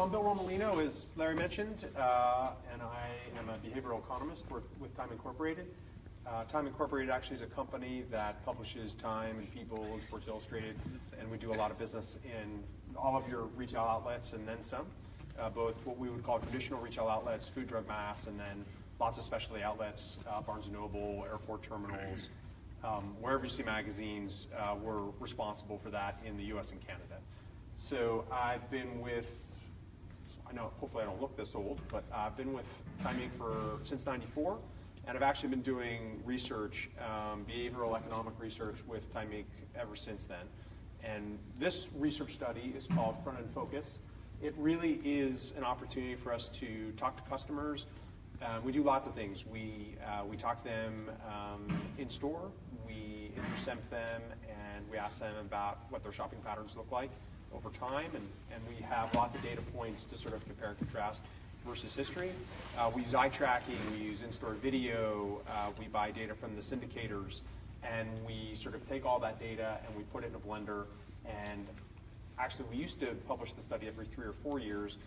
I'm Bill Romolino, as Larry mentioned, and I am a behavioral economist with Time Incorporated. Time Incorporated actually is a company that publishes Time and People and Sports Illustrated, and we do a lot of business in all of your retail outlets and then some, both what we would call traditional retail outlets, food, drug, mass, and then lots of specialty outlets, Barnes & Noble, airport terminals, wherever you see magazines, we're responsible for that in the US and Canada. So I've been with, I know hopefully I don't look this old, but I've been with Time Inc. since '94, and I've actually been doing research, behavioral economic research with Time Inc. ever since then. And this research study is called Front End Focus. It really is an opportunity for us to talk to customers. We do lots of things. We talk to them in store, we intercept them, and we ask them about what their shopping patterns look like over time, and we have lots of data points to sort of compare and contrast versus history. We use eye tracking, we use in-store video, we buy data from the syndicators, and we sort of take all that data and we put it in a blender. And actually, we used to publish the study every 3 or 4 years.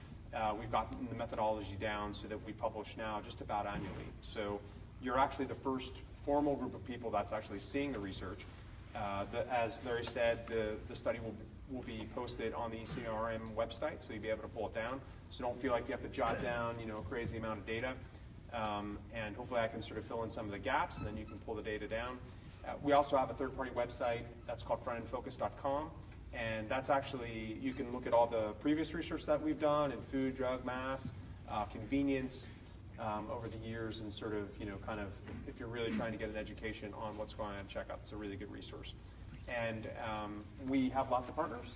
We've gotten the methodology down so that we publish now just about annually. So you're actually the first formal group of people that's actually seeing the research. As Larry said, the study will be posted on the ECRM website, so you'll be able to pull it down. So don't feel like you have to jot down, a crazy amount of data. And hopefully I can sort of fill in some of the gaps, and then you can pull the data down. We also have a third-party website that's called frontendfocus.com, and that's actually, you can look at all the previous research that we've done in food, drug, mass, convenience over the years, and sort of, kind of, if you're really trying to get an education on what's going on at checkout, it's a really good resource. And we have lots of partners.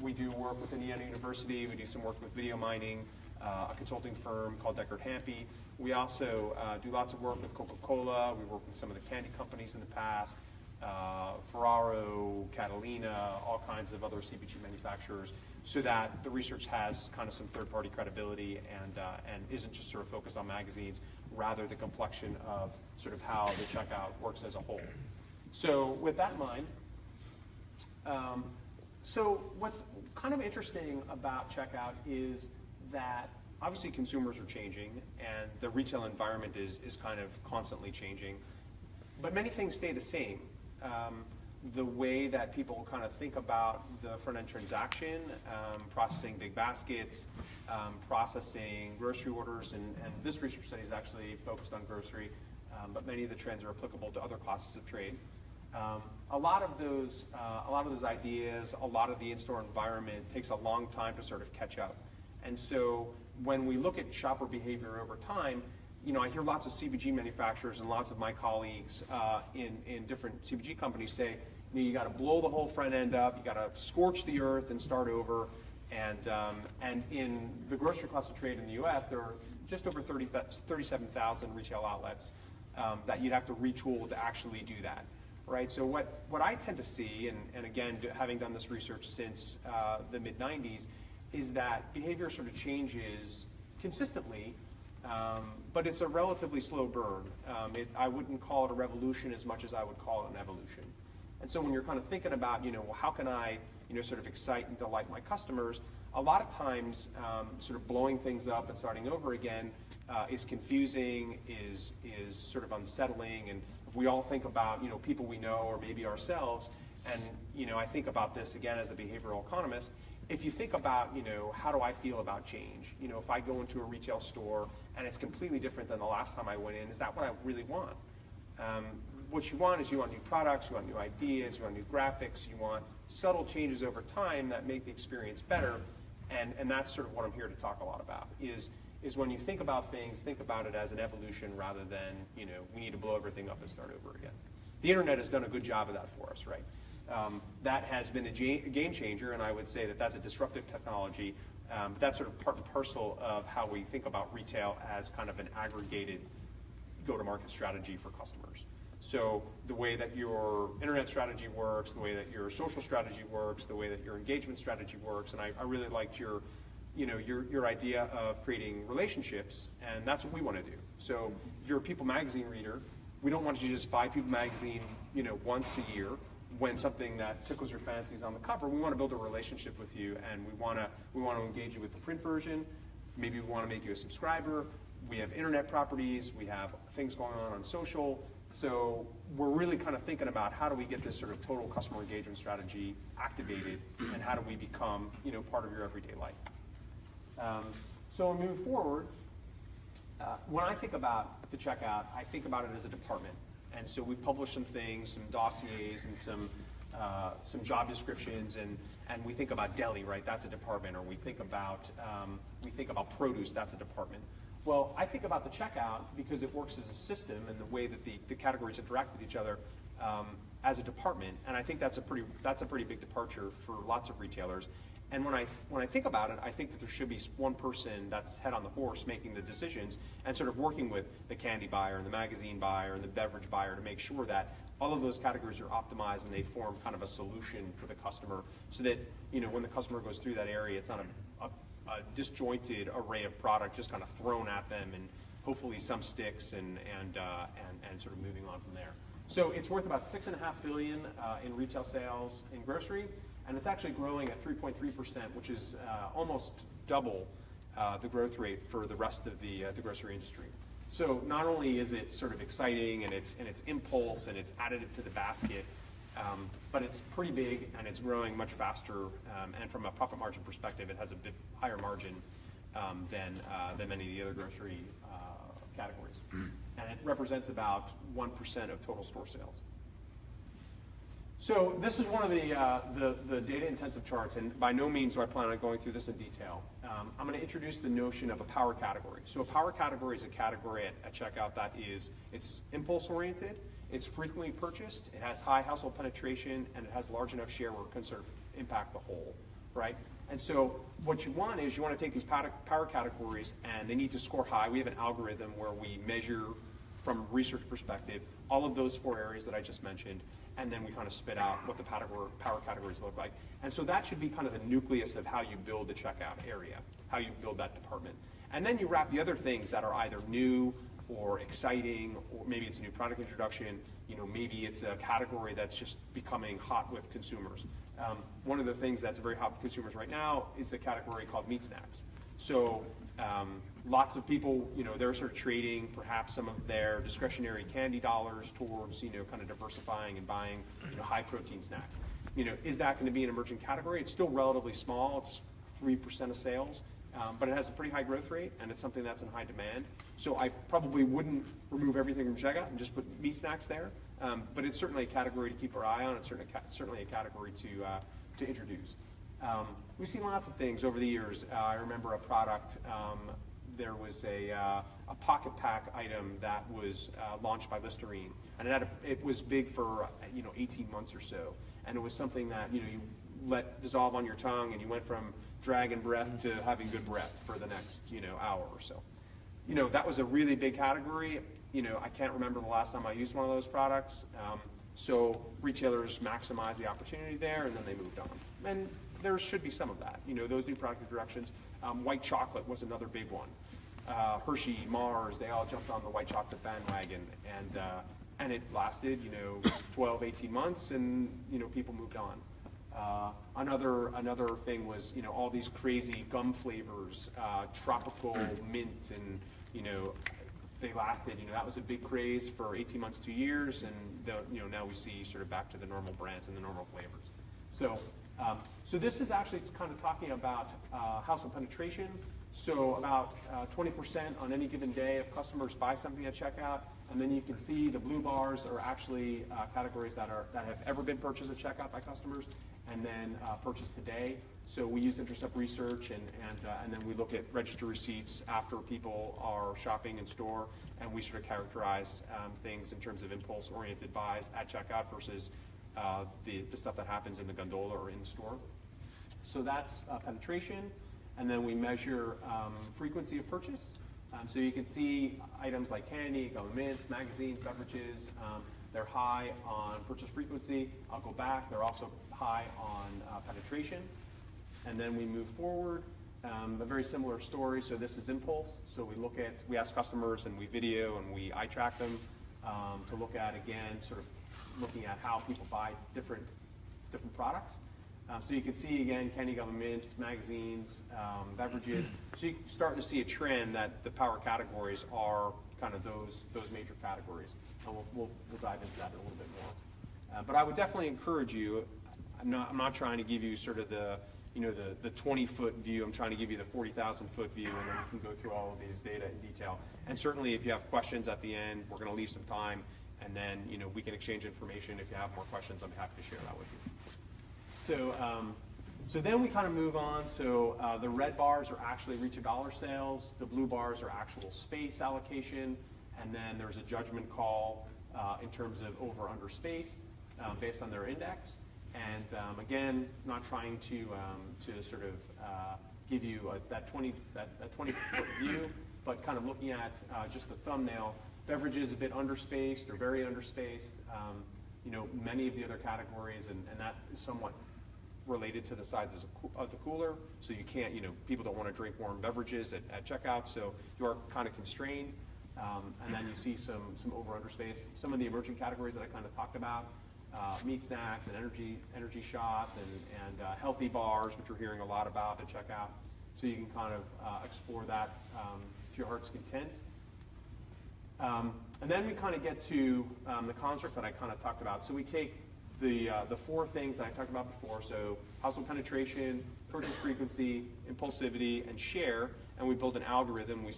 We do work with Indiana University. We do some work with Video Mining, a consulting firm called Deckard Hampy. We also do lots of work with Coca-Cola. We work with some of the candy companies in the past, Ferraro, Catalina, all kinds of other CPG manufacturers, so that the research has kind of some third-party credibility and isn't just sort of focused on magazines, rather the complexion of sort of how the checkout works as a whole. So with that in mind, so what's kind of interesting about checkout is that obviously consumers are changing and the retail environment is kind of constantly changing, but many things stay the same. The way that people kind of think about the front-end transaction, processing big baskets, processing grocery orders, and this research study is actually focused on grocery, but many of the trends are applicable to other classes of trade. A lot of those ideas, a lot of the in-store environment takes a long time to sort of catch up. And so when we look at shopper behavior over time, I hear lots of CPG manufacturers and lots of my colleagues in different CPG companies say, you got to blow the whole front end up, you got to scorch the earth and start over. And in the grocery class of trade in the U.S., there are just over 37,000 retail outlets that you'd have to retool to actually do that. Right, so what I tend to see, and again, having done this research since the mid-90s, is that behavior sort of changes consistently, but it's a relatively slow burn. I wouldn't call it a revolution as much as I would call it an evolution. And so when you're kind of thinking about, well, how can I, sort of excite and delight my customers, a lot of times sort of blowing things up and starting over again is confusing, is sort of unsettling, and if we all think about, people we know or maybe ourselves, and, I think about this again as a behavioral economist, if you think about, how do I feel about change? If I go into a retail store and it's completely different than the last time I went in, is that what I really want? What you want is you want new products, you want new ideas, you want new graphics, you want subtle changes over time that make the experience better, and that's sort of what I'm here to talk a lot about, is when you think about things, think about it as an evolution rather than, we need to blow everything up and start over again. The internet has done a good job of that for us, right? That has been a game changer, and I would say that that's a disruptive technology, but that's sort of part and parcel of how we think about retail as kind of an aggregated go-to-market strategy for customers. So the way that your internet strategy works, the way that your social strategy works, the way that your engagement strategy works, and I really liked your idea of creating relationships, and that's what we want to do. So if you're a People magazine reader, we don't want you to just buy People magazine, once a year. when something that tickles your fancy is on the cover, we want to build a relationship with you, and we want to engage you with the print version. Maybe we want to make you a subscriber. We have internet properties. We have things going on social. So we're really kind of thinking about how do we get this sort of total customer engagement strategy activated, and how do we become, part of your everyday life. So moving forward, when I think about the checkout, I think about it as a department. And so we publish some things, some dossiers, and some job descriptions, and we think about deli, right? That's a department. Or we think about produce. That's a department. Well, I think about the checkout because it works as a system and the way that the categories interact with each other as a department. And I think that's a pretty big departure for lots of retailers. And when I think about it, I think that there should be one person that's head on the horse making the decisions and sort of working with the candy buyer and the magazine buyer and the beverage buyer to make sure that all of those categories are optimized and they form kind of a solution for the customer, so that when the customer goes through that area, it's not a disjointed array of product just kind of thrown at them, and hopefully some sticks and sort of moving on from there. So it's worth about $6.5 billion in retail sales in grocery. And it's actually growing at 3.3%, which is almost double the growth rate for the rest of the grocery industry. So not only is it sort of exciting and it's impulse and it's additive to the basket, but it's pretty big and it's growing much faster. And from a profit margin perspective, it has a bit higher margin than many of the other grocery categories. And it represents about 1% of total store sales. So this is one of the data-intensive charts, and by no means do I plan on going through this in detail. I'm going to introduce the notion of a power category. So a power category is a category at checkout that it's impulse-oriented, it's frequently purchased, it has high household penetration, and it has large enough share where it can sort of impact the whole, right? And so what you want is you want to take these power categories, and they need to score high. We have an algorithm where we measure, from a research perspective, all of those 4 areas that I just mentioned, and then we kind of spit out what the power categories look like. And so that should be kind of the nucleus of how you build the checkout area, how you build that department. And then you wrap the other things that are either new or exciting, or maybe it's a new product introduction, maybe it's a category that's just becoming hot with consumers. One of the things that's very hot with consumers right now is the category called meat snacks. So lots of people, they're sort of trading perhaps some of their discretionary candy dollars towards, kind of diversifying and buying, high protein snacks. Is that going to be an emerging category? It's still relatively small. It's 3% of sales, but it has a pretty high growth rate, and it's something that's in high demand. So I probably wouldn't remove everything from checkout and just put meat snacks there, but it's certainly a category to keep our eye on. It's certainly a category to introduce. We've seen lots of things over the years. I remember a product, there was a pocket pack item that was launched by Listerine, and it was big for 18 months or so, and it was something that you let dissolve on your tongue, and you went from dragon breath to having good breath for the next hour or so. That was a really big category. I can't remember the last time I used one of those products. So retailers maximize the opportunity there, and then they moved on. And there should be some of that. Those new product introductions. White chocolate was another big one. Hershey, Mars, they all jumped on the white chocolate bandwagon, and it lasted 12, 18 months, and people moved on. Another thing was all these crazy gum flavors, tropical mint, and they lasted. That was a big craze for 18 months, 2 years, and now we see sort of back to the normal brands and the normal flavors. So this is actually kind of talking about household penetration. So about 20% on any given day of customers buy something at checkout, and then you can see the blue bars are actually categories that have ever been purchased at checkout by customers, and then purchased today. So we use Intercept research, and then we look at register receipts after people are shopping in store, and we sort of characterize things in terms of impulse-oriented buys at checkout versus the stuff that happens in the gondola or in the store. So that's penetration, and then we measure frequency of purchase. So you can see items like candy, gum and mints, magazines, beverages. They're high on purchase frequency. I'll go back. They're also high on penetration. And then we move forward. A very similar story. So this is impulse. So we ask customers and we video and we eye track them to look at, again, sort of looking at how people buy different products. So you can see, again, candy, gum, and mints, magazines, beverages. So you're starting to see a trend that the power categories are kind of those major categories. And we'll dive into that in a little bit more. But I would definitely encourage you, I'm not trying to give you sort of the 20-foot view. I'm trying to give you the 40,000-foot view, and then you can go through all of these data in detail. And certainly if you have questions at the end, we're going to leave some time, and then we can exchange information. If you have more questions, I'm happy to share that with you. So then we kind of move on. So the red bars are actually reach of dollar sales. The blue bars are actual space allocation. And then there's a judgment call in terms of over under space based on their index. And again, not trying to sort of give you that 20-foot view, but kind of looking at just the thumbnail. Beverages a bit underspaced or very underspaced. Many of the other categories, and that is somewhat related to the size of the cooler. So you can't, people don't want to drink warm beverages at checkout, so you are kind of constrained. And then you see some over-under space. Some of the emerging categories that I kind of talked about, meat snacks and energy shots and healthy bars, which we're hearing a lot about at checkout. So you can kind of explore that to your heart's content. And then we kind of get to the construct that I kind of talked about. So we take the four things that I talked about before, so household penetration, purchase frequency, impulsivity, and share, and we build an algorithm. We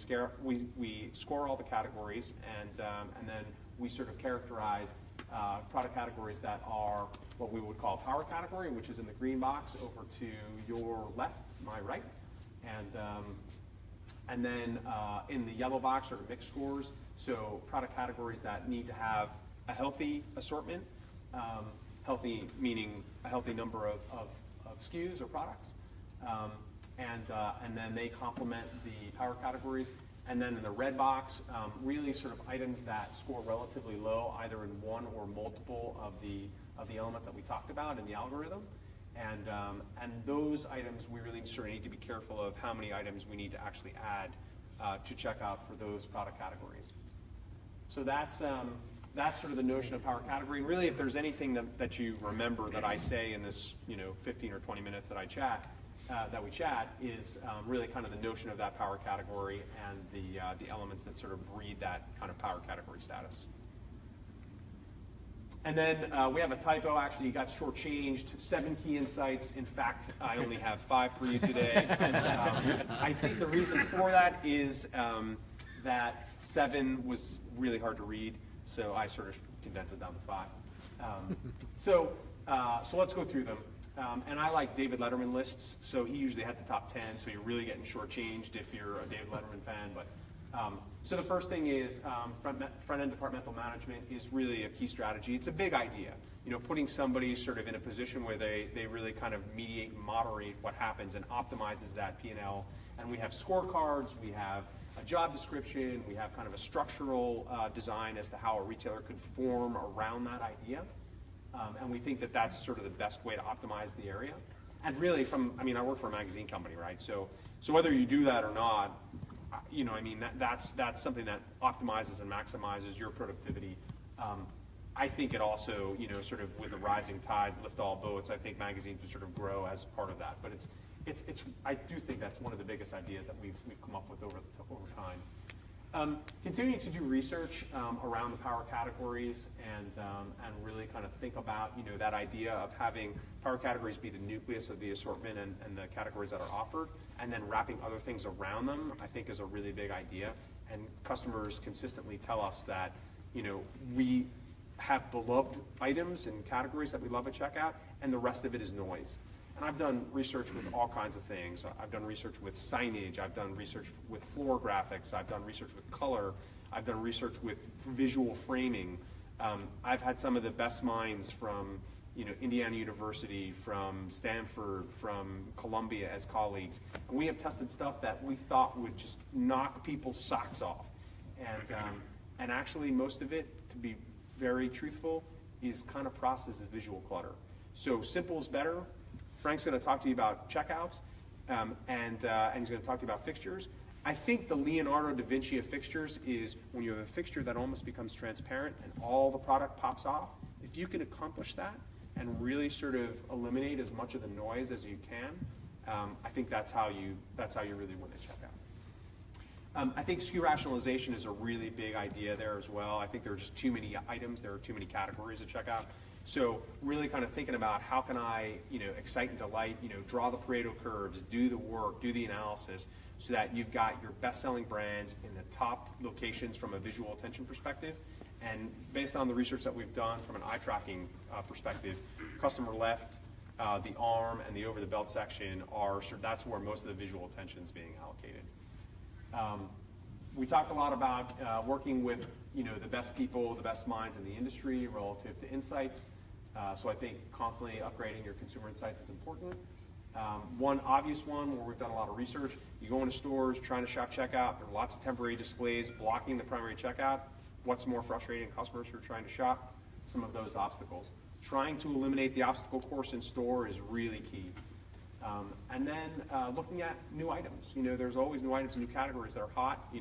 score all the categories, and then we sort of characterize product categories that are what we would call power category, which is in the green box over to your left, my right, and then in the yellow box are mixed scores. So product categories that need to have a healthy assortment, healthy meaning a healthy number of SKUs or products, and then they complement the power categories. And then in the red box, really sort of items that score relatively low, either in one or multiple of the elements that we talked about in the algorithm. And those items we really sort of need to be careful of how many items we need to actually add to checkout for those product categories. So that's sort of the notion of power category. And really, if there's anything that you remember that I say in this 15 or 20 minutes that we chat, is really kind of the notion of that power category and the elements that sort of breed that kind of power category status. And then we have a typo. Actually, you got shortchanged. 7 key insights. In fact, I only have 5 for you today. I think the reason for that is that 7 was really hard to read, so I sort of condensed it down to 5. So let's go through them. And I like David Letterman lists, so he usually had the top 10, so you're really getting shortchanged if you're a David Letterman fan. But so the first thing is front-end departmental management is really a key strategy. It's a big idea. Putting somebody sort of in a position where they really kind of mediate and moderate what happens and optimizes that P&L. And we have scorecards, we have a job description, we have kind of a structural design as to how a retailer could form around that idea. And we think that that's sort of the best way to optimize the area. And really I work for a magazine company, right? So whether you do that or not, that's something that optimizes and maximizes your productivity. I think it also, sort of with a rising tide, lift all boats. I think magazines would sort of grow as part of that. But I do think that's one of the biggest ideas that we've come up with over time. Continuing to do research around the power categories and really kind of think about that idea of having power categories be the nucleus of the assortment and the categories that are offered, and then wrapping other things around them, I think is a really big idea. And customers consistently tell us that we have beloved items and categories that we love at checkout, and the rest of it is noise. And I've done research with all kinds of things. I've done research with signage. I've done research with floor graphics. I've done research with color. I've done research with visual framing. I've had some of the best minds from Indiana University, from Stanford, from Columbia as colleagues. And we have tested stuff that we thought would just knock people's socks off. And actually most of it, to be very truthful, is kind of processed as visual clutter. So simple is better. Frank's going to talk to you about checkouts, and he's going to talk to you about fixtures. I think the Leonardo da Vinci of fixtures is when you have a fixture that almost becomes transparent and all the product pops off. if you can accomplish that and really sort of eliminate as much of the noise as you can, I think that's how you really win at checkout. I think SKU rationalization is a really big idea there as well. I think there are just too many items, there are too many categories at checkout. So really kind of thinking about how can I, excite and delight, draw the Pareto curves, do the work, do the analysis, so that you've got your best-selling brands in the top locations from a visual attention perspective. And based on the research that we've done from an eye tracking perspective, customer left, the arm, and the over-the-belt section that's where most of the visual attention is being allocated. We talked a lot about working with the best people, the best minds in the industry relative to insights. So I think constantly upgrading your consumer insights is important. One obvious one where we've done a lot of research, you go into stores trying to shop checkout, there are lots of temporary displays blocking the primary checkout. What's more frustrating customers who are trying to shop? Some of those obstacles. Trying to eliminate the obstacle course in store is really key. And then looking at new items. There's always new items and new categories that are hot.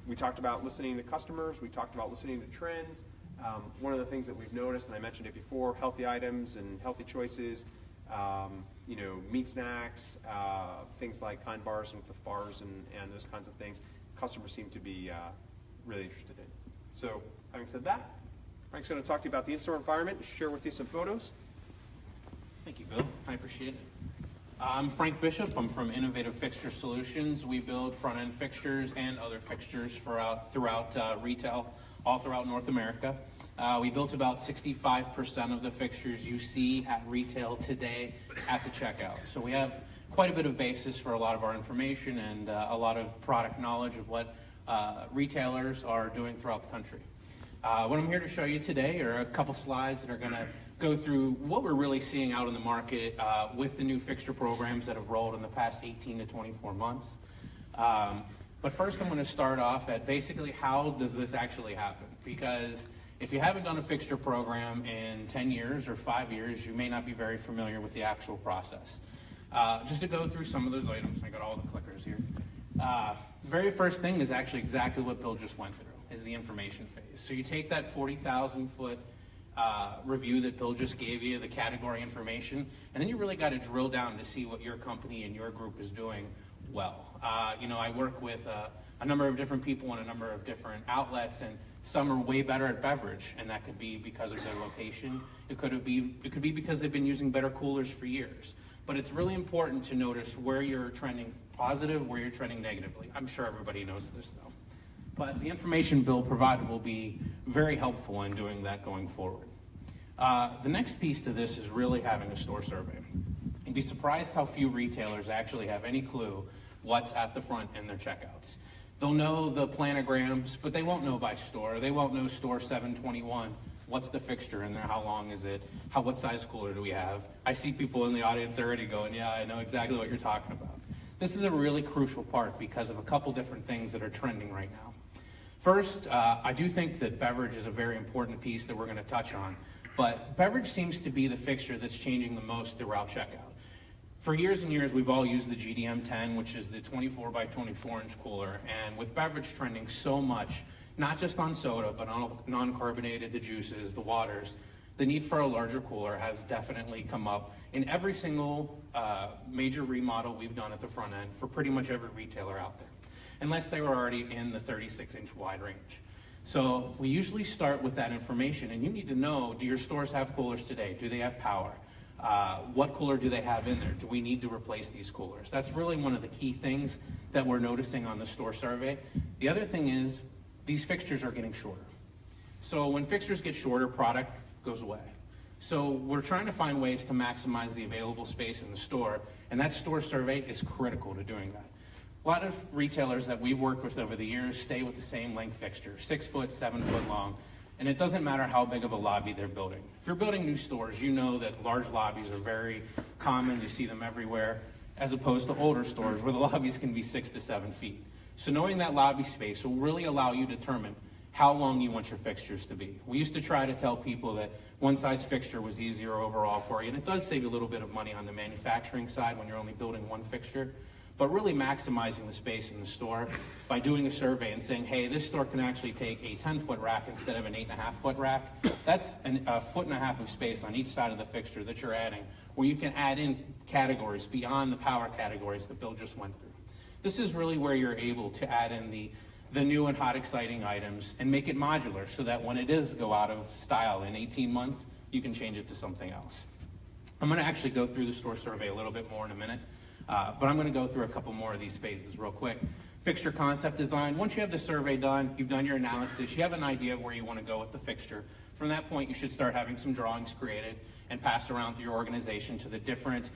We talked about listening to customers. We talked about listening to trends. One of the things that we've noticed, and I mentioned it before, healthy items and healthy choices, meat snacks, things like Kind bars and Clif bars and those kinds of things, customers seem to be really interested in. So having said that, Frank's going to talk to you about the in-store environment, share with you some photos. Thank you, Bill. I appreciate it. I'm Frank Bishop. I'm from Innovative Fixture Solutions. We build front-end fixtures and other fixtures throughout retail, all throughout North America. We built about 65% of the fixtures you see at retail today at the checkout. So we have quite a bit of basis for a lot of our information and a lot of product knowledge of what retailers are doing throughout the country. What I'm here to show you today are a couple slides that are going to go through what we're really seeing out in the market with the new fixture programs that have rolled in the past 18 to 24 months. But first I'm going to start off at basically how does this actually happen? Because if you haven't done a fixture program in 10 years or 5 years, you may not be very familiar with the actual process. Just to go through some of those items, I got all the clickers here. The very first thing is actually exactly what Bill just went through, is the information phase. So you take that 40,000 foot review that Bill just gave you, the category information, and then you really got to drill down to see what your company and your group is doing well. I work with a number of different people in a number of different outlets, and some are way better at beverage, and that could be because of their location. It could be because they've been using better coolers for years. But it's really important to notice where you're trending positive, where you're trending negatively. I'm sure everybody knows this though. But the information Bill provided will be very helpful in doing that going forward. The next piece to this is really having a store survey. You'd be surprised how few retailers actually have any clue what's at the front in their checkouts. They'll know the planograms, but they won't know by store. They won't know store 721. What's the fixture in there? How long is it? What size cooler do we have? I see people in the audience already going, yeah, I know exactly what you're talking about. This is a really crucial part because of a couple different things that are trending right now. First, I do think that beverage is a very important piece that we're going to touch on, but beverage seems to be the fixture that's changing the most throughout checkout. For years and years, we've all used the GDM10, which is the 24 by 24 inch cooler, and with beverage trending so much, not just on soda, but on non-carbonated, the juices, the waters, the need for a larger cooler has definitely come up in every single major remodel we've done at the front end for pretty much every retailer out there, unless they were already in the 36-inch wide range. So we usually start with that information, and you need to know, do your stores have coolers today? Do they have power? What cooler do they have in there? Do we need to replace these coolers? That's really one of the key things that we're noticing on the store survey. The other thing is, these fixtures are getting shorter. So when fixtures get shorter, product goes away. So we're trying to find ways to maximize the available space in the store, and that store survey is critical to doing that. A lot of retailers that we've worked with over the years stay with the same length fixture, 6 foot, 7 foot long, and it doesn't matter how big of a lobby they're building. If you're building new stores, you know that large lobbies are very common, you see them everywhere, as opposed to older stores where the lobbies can be 6 to 7 feet. So knowing that lobby space will really allow you to determine how long you want your fixtures to be. We used to try to tell people that one size fixture was easier overall for you, and it does save you a little bit of money on the manufacturing side when you're only building one fixture. but really maximizing the space in the store by doing a survey and saying, hey, this store can actually take a 10-foot rack instead of an 8.5-foot rack. That's a foot and a half of space on each side of the fixture that you're adding, where you can add in categories beyond the power categories that Bill just went through. This is really where you're able to add in the new and hot, exciting items and make it modular so that when it does go out of style in 18 months, you can change it to something else. I'm going to actually go through the store survey a little bit more in a minute, but I'm going to go through a couple more of these phases real quick. Fixture concept design. Once you have the survey done, you've done your analysis, you have an idea of where you want to go with the fixture. From that point, you should start having some drawings created and passed around through your organization to the different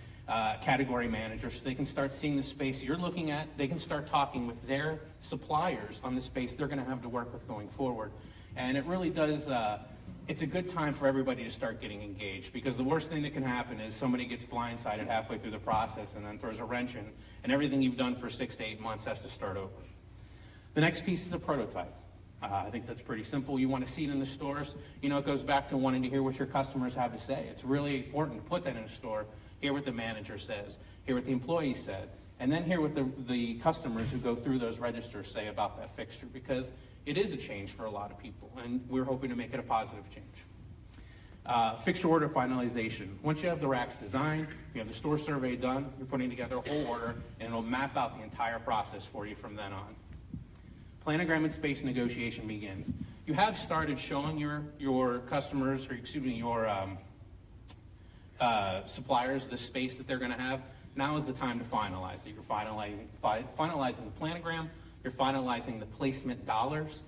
category managers so they can start seeing the space you're looking at. They can start talking with their suppliers on the space they're going to have to work with going forward. And it really does, it's a good time for everybody to start getting engaged, because the worst thing that can happen is somebody gets blindsided halfway through the process and then throws a wrench in, and everything you've done for 6 to 8 months has to start over. The next piece is a prototype. I think that's pretty simple. You want to see it in the stores. You know, it goes back to wanting to hear what your customers have to say. It's really important to put that in a store, hear what the manager says, hear what the employee said, and then hear what the customers who go through those registers say about that fixture, because it is a change for a lot of people, and we're hoping to make it a positive change. Fixture order finalization. Once you have the racks designed, you have the store survey done, you're putting together a whole order, and it'll map out the entire process for you from then on. Planogram and space negotiation begins. You have started showing your customers, or excuse me, your suppliers the space that they're going to have. Now is the time to finalize it. You're finalizing the planogram, you're finalizing the placement dollars.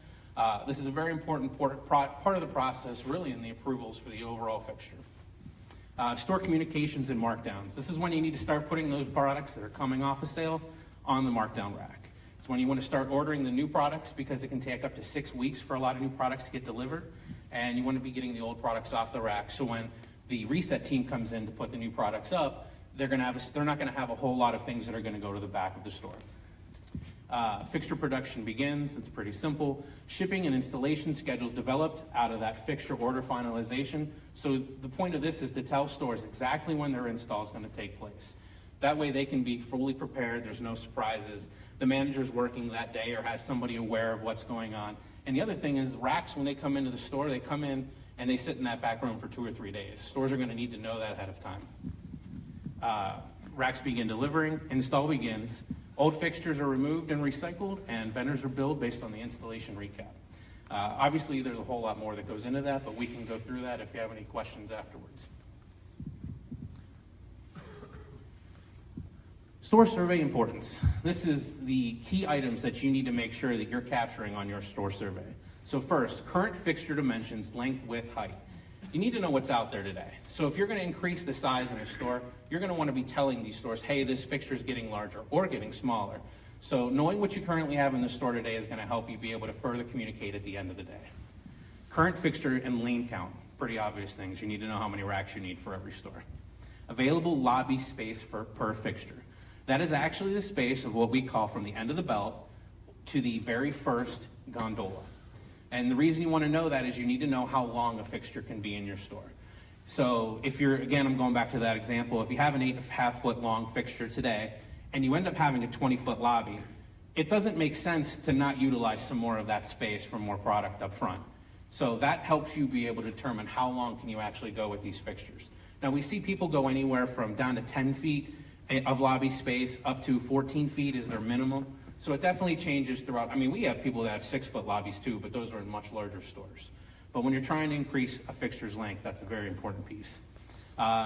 This is a very important part of the process, really, in the approvals for the overall fixture. Store communications and markdowns. This is when you need to start putting those products that are coming off a sale on the markdown rack. It's when you want to start ordering the new products, because it can take up to 6 weeks for a lot of new products to get delivered, and you want to be getting the old products off the rack. So when the reset team comes in to put the new products up, they're not going to have a whole lot of things that are going to go to the back of the store. Fixture production begins. It's pretty simple. Shipping and installation schedules developed out of that fixture order finalization. So the point of this is to tell stores exactly when their install is going to take place. That way they can be fully prepared. There's no surprises. The manager's working that day or has somebody aware of what's going on. And the other thing is, racks, when they come into the store, they come in and they sit in that back room for 2 or 3 days. Stores are going to need to know that ahead of time. Racks begin delivering, install begins. Old fixtures are removed and recycled, and vendors are billed based on the installation recap. Obviously, there's a whole lot more that goes into that, but we can go through that if you have any questions afterwards. Store survey importance. This is the key items that you need to make sure that you're capturing on your store survey. So first, current fixture dimensions, length, width, height. You need to know what's out there today. So if you're going to increase the size in a store, you're going to want to be telling these stores, hey, this fixture is getting larger or getting smaller. So knowing what you currently have in the store today is going to help you be able to further communicate at the end of the day. Current fixture and lane count, pretty obvious things. You need to know how many racks you need for every store. Available lobby space per fixture. That is actually the space of what we call from the end of the belt to the very first gondola. And the reason you want to know that is you need to know how long a fixture can be in your store. So if you're, again, I'm going back to that example, if you have an 8.5 foot long fixture today and you end up having a 20-foot lobby, it doesn't make sense to not utilize some more of that space for more product up front. So that helps you be able to determine how long can you actually go with these fixtures. Now we see people go anywhere from down to 10 feet of lobby space up to 14 feet is their minimum. So it definitely changes throughout. I mean, we have people that have 6-foot lobbies too, but those are in much larger stores. But when you're trying to increase a fixture's length, that's a very important piece.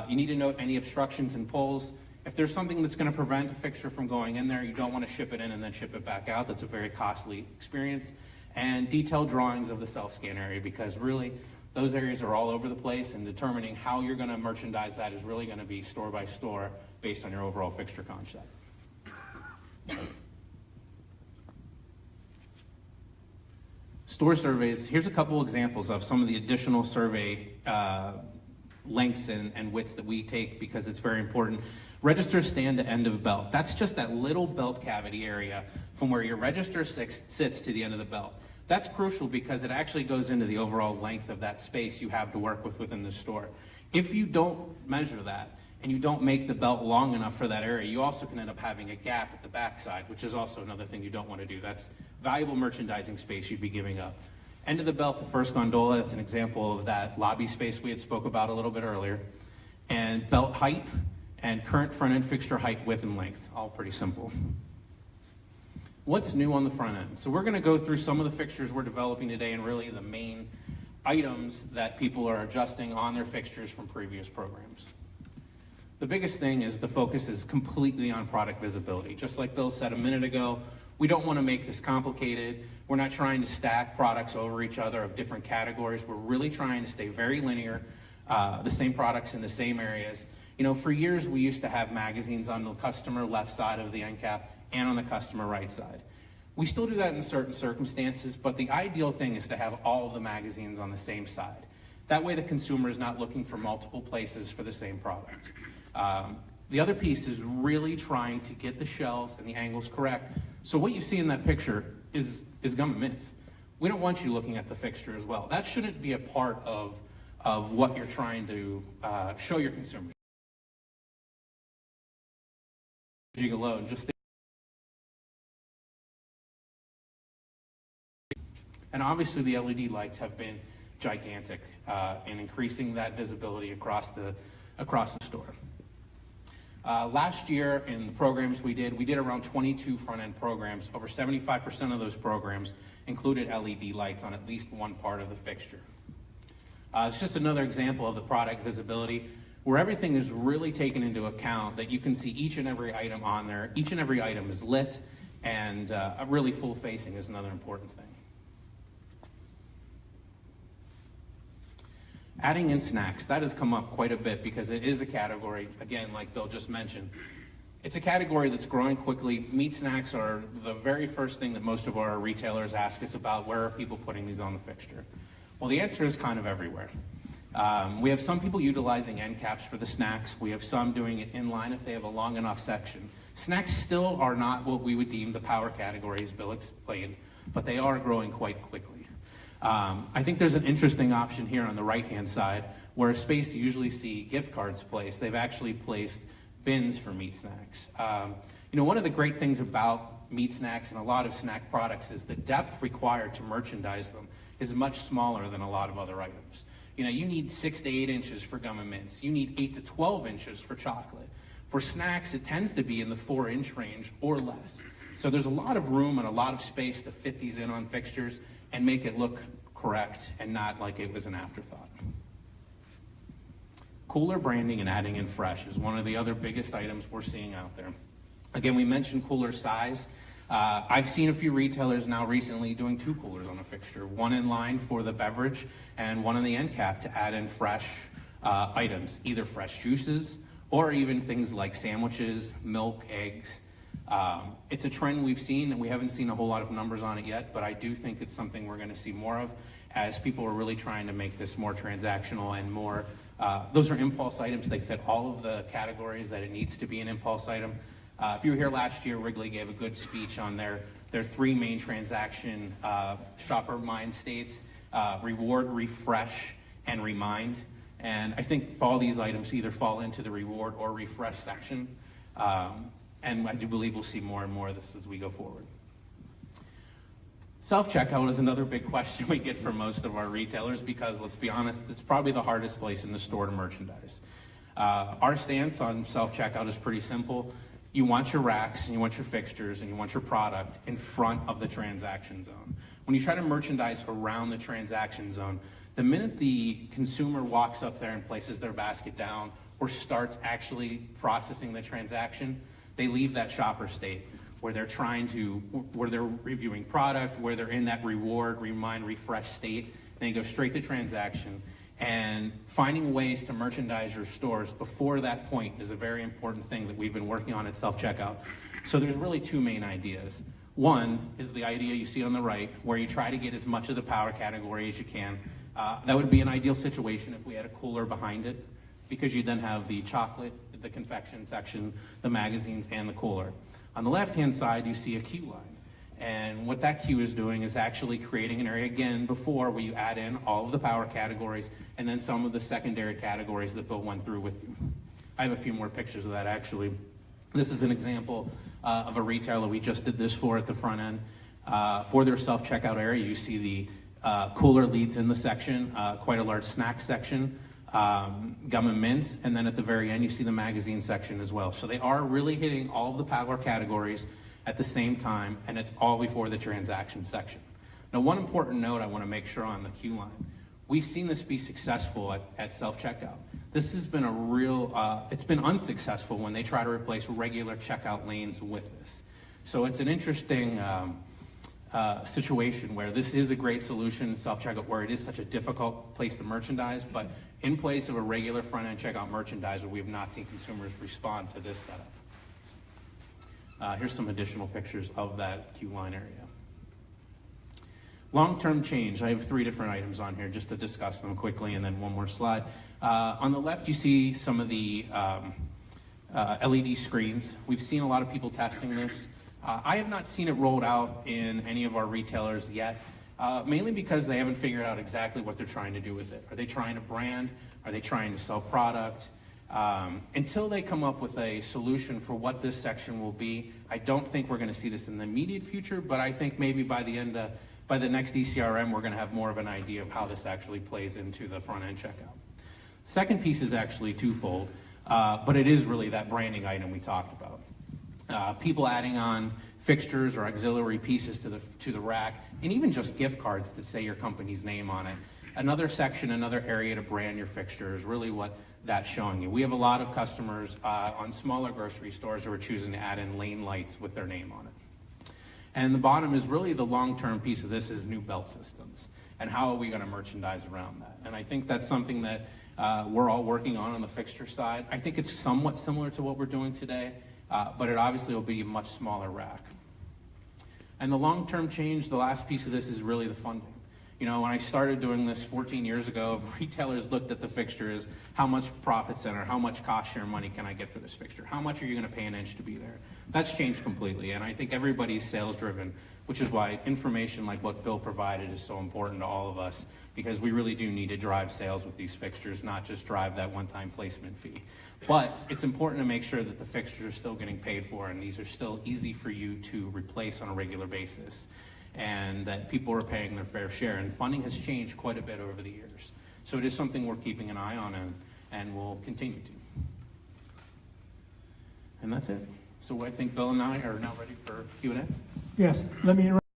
You need to note any obstructions and pulls. If there's something that's going to prevent a fixture from going in there, you don't want to ship it in and then ship it back out. That's a very costly experience. And detailed drawings of the self-scan area, because really those areas are all over the place, and determining how you're going to merchandise that is really going to be store by store based on your overall fixture concept. Store surveys, here's a couple examples of some of the additional survey lengths and widths that we take because it's very important. Register stand to end of belt. That's just that little belt cavity area from where your register sits to the end of the belt. That's crucial because it actually goes into the overall length of that space you have to work with within the store. If you don't measure that, and you don't make the belt long enough for that area, you also can end up having a gap at the backside, which is also another thing you don't want to do. That's valuable merchandising space you'd be giving up. End of the belt to first gondola, that's an example of that lobby space we had spoke about a little bit earlier. And belt height and current front end fixture height, width, and length, all pretty simple. What's new on the front end? So we're going to go through some of the fixtures we're developing today and really the main items that people are adjusting on their fixtures from previous programs. The biggest thing is the focus is completely on product visibility. Just like Bill said a minute ago, we don't want to make this complicated. We're not trying to stack products over each other of different categories. We're really trying to stay very linear, the same products in the same areas. You know, for years we used to have magazines on the customer left side of the end cap and on the customer right side. We still do that in certain circumstances, but the ideal thing is to have all of the magazines on the same side. That way the consumer is not looking for multiple places for the same product. The other piece is really trying to get the shelves and the angles correct. So what you see in that picture is gum and mints. We don't want you looking at the fixture as well. That shouldn't be a part of what you're trying to show your consumers. Alone, just and obviously the LED lights have been gigantic in increasing that visibility across the store. Last year in the programs we did around 22 front-end programs. Over 75% of those programs included LED lights on at least one part of the fixture. It's just another example of the product visibility where everything is really taken into account, that you can see each and every item on there. Each and every item is lit, and really full facing is another important thing. Adding in snacks, that has come up quite a bit because it is a category, again, like Bill just mentioned, it's a category that's growing quickly. Meat snacks are the very first thing that most of our retailers ask us about. Where are people putting these on the fixture? Well, the answer is kind of everywhere. We have some people utilizing end caps for the snacks. We have some doing it in line if they have a long enough section. Snacks still are not what we would deem the power category, as Bill explained, but they are growing quite quickly. I think there's an interesting option here on the right-hand side where a space you usually see gift cards placed. They've actually placed bins for meat snacks. You know, one of the great things about meat snacks and a lot of snack products is the depth required to merchandise them is much smaller than a lot of other items. You know, you need 6 to 8 inches for gum and mints. You need 8 to 12 inches for chocolate. For snacks, it tends to be in the 4-inch range or less. So there's a lot of room and a lot of space to fit these in on fixtures and make it look correct and not like it was an afterthought. Cooler branding and adding in fresh is one of the other biggest items we're seeing out there. Again, we mentioned cooler size. I've seen a few retailers now recently doing 2 coolers on a fixture, one in line for the beverage and one on the end cap to add in fresh items, either fresh juices or even things like sandwiches, milk, eggs. It's a trend we've seen, and we haven't seen a whole lot of numbers on it yet, but I do think it's something we're going to see more of as people are really trying to make this more transactional and more, those are impulse items. They fit all of the categories that it needs to be an impulse item. If you were here last year, Wrigley gave a good speech on their 3 main transaction shopper mind states, reward, refresh, and remind. And I think all these items either fall into the reward or refresh section. And I do believe we'll see more and more of this as we go forward. Self-checkout is another big question we get from most of our retailers because, let's be honest, it's probably the hardest place in the store to merchandise. Our stance on self-checkout is pretty simple. You want your racks, and you want your fixtures, and you want your product in front of the transaction zone. When you try to merchandise around the transaction zone, the minute the consumer walks up there and places their basket down or starts actually processing the transaction, they leave that shopper state where they're where they're reviewing product, where they're in that reward, remind, refresh state, and they go straight to transaction. And finding ways to merchandise your stores before that point is a very important thing that we've been working on at self-checkout. So there's really 2 main ideas. One is the idea you see on the right, where you try to get as much of the power category as you can. That would be an ideal situation if we had a cooler behind it, because you then have the chocolate, the confection section, the magazines, and the cooler. On the left-hand side, you see a queue line. And what that queue is doing is actually creating an area again before where you add in all of the power categories and then some of the secondary categories that Bill went through with you. I have a few more pictures of that actually. This is an example of a retailer we just did this for at the front end. For their self-checkout area, you see the cooler leads in the section, quite a large snack section, gum and mints, and then at the very end you see the magazine section as well. So they are really hitting all of the power categories at the same time, and it's all before the transaction section. Now, one important note I want to make sure on the queue line, we've seen this be successful at self-checkout. This has been a real, it's been unsuccessful when they try to replace regular checkout lanes with this. So it's an interesting situation where this is a great solution in self-checkout where it is such a difficult place to merchandise, but in place of a regular front-end checkout merchandiser, we have not seen consumers respond to this setup. Here's some additional pictures of that queue line area. Long-term change, I have 3 different items on here just to discuss them quickly, and then one more slide. On the left, you see some of the LED screens. We've seen a lot of people testing this. I have not seen it rolled out in any of our retailers yet, mainly because they haven't figured out exactly what they're trying to do with it. Are they trying to brand? Are they trying to sell product? Until they come up with a solution for what this section will be, I don't think we're going to see this in the immediate future, but I think maybe by the next ECRM, we're going to have more of an idea of how this actually plays into the front-end checkout. Second piece is actually twofold, but it is really that branding item we talked about. People adding on fixtures or auxiliary pieces to the rack, and even just gift cards that say your company's name on it. Another section, another area to brand your fixture is really what that's showing you. We have a lot of customers on smaller grocery stores who are choosing to add in lane lights with their name on it. And the bottom is really the long-term piece of this is new belt systems. And how are we going to merchandise around that? And I think that's something that we're all working on the fixture side. I think it's somewhat similar to what we're doing today, but it obviously will be a much smaller rack. And the long-term change, the last piece of this is really the funding. You know, when I started doing this 14 years ago, retailers looked at the fixture as how much profit center, how much cost share money can I get for this fixture? How much are you going to pay an inch to be there? That's changed completely, and I think everybody's sales driven, which is why information like what Bill provided is so important to all of us, because we really do need to drive sales with these fixtures, not just drive that one-time placement fee. But it's important to make sure that the fixtures are still getting paid for, and these are still easy for you to replace on a regular basis, and that people are paying their fair share. And funding has changed quite a bit over the years. So it is something we're keeping an eye on and will continue to. And that's it. So I think Bill and I are now ready for Q&A. Yes, let me interrupt.